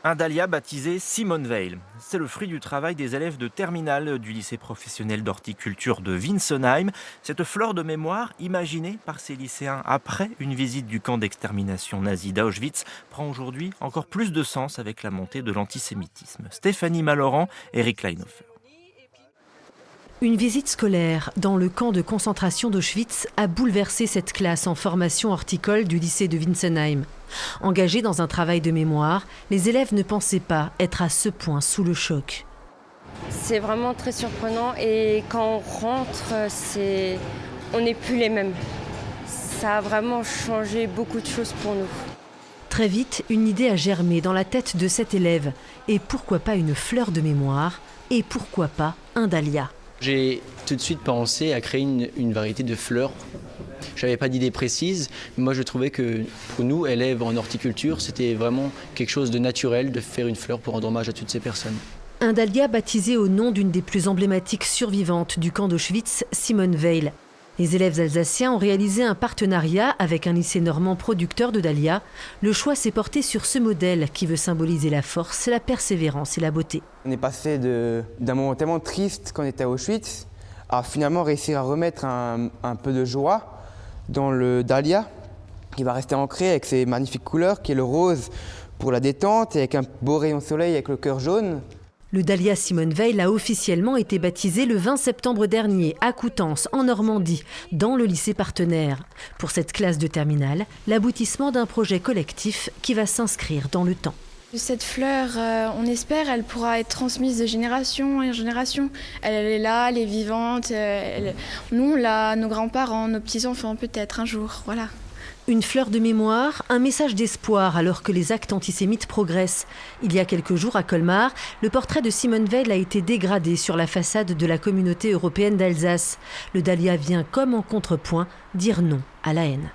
Un dahlia baptisé Simone Weil. C'est le fruit du travail des élèves de terminale du lycée professionnel d'horticulture de Winsenheim. Cette fleur de mémoire, imaginée par ces lycéens après une visite du camp d'extermination nazi d'Auschwitz, prend aujourd'hui encore plus de sens avec la montée de l'antisémitisme. Stéphanie Malorand, Eric Kleinhofer. Une visite scolaire dans le camp de concentration d'Auschwitz a bouleversé cette classe en formation horticole du lycée de Winsenheim. Engagés dans un travail de mémoire, les élèves ne pensaient pas être à ce point sous le choc. C'est vraiment très surprenant et quand on rentre, on n'est plus les mêmes. Ça a vraiment changé beaucoup de choses pour nous. Très vite, une idée a germé dans la tête de cet élève. Et pourquoi pas une fleur de mémoire? Et pourquoi pas un dahlia? J'ai tout de suite pensé à créer une variété de fleurs. Je n'avais pas d'idée précise, mais moi je trouvais que pour nous, élèves en horticulture, c'était vraiment quelque chose de naturel de faire une fleur pour rendre hommage à toutes ces personnes. Un dahlia baptisé au nom d'une des plus emblématiques survivantes du camp d'Auschwitz, Simone Weil. Les élèves alsaciens ont réalisé un partenariat avec un lycée normand producteur de dahlias. Le choix s'est porté sur ce modèle qui veut symboliser la force, la persévérance et la beauté. On est passé d'un moment tellement triste quand on était à Auschwitz à finalement réussir à remettre un peu de joie dans le dahlia qui va rester ancré avec ses magnifiques couleurs, qui est le rose pour la détente et avec un beau rayon de soleil avec le cœur jaune. Le dahlia Simone Weil a officiellement été baptisé le 20 septembre dernier à Coutances, en Normandie, dans le lycée partenaire. Pour cette classe de terminale, l'aboutissement d'un projet collectif qui va s'inscrire dans le temps. Cette fleur, on espère, elle pourra être transmise de génération en génération. Elle est là, elle est vivante. Nous, on l'a, nos grands-parents, nos petits-enfants peut-être un jour, voilà. Une fleur de mémoire, un message d'espoir alors que les actes antisémites progressent. Il y a quelques jours à Colmar, le portrait de Simone Weil a été dégradé sur la façade de la communauté européenne d'Alsace. Le dahlia vient comme en contrepoint dire non à la haine.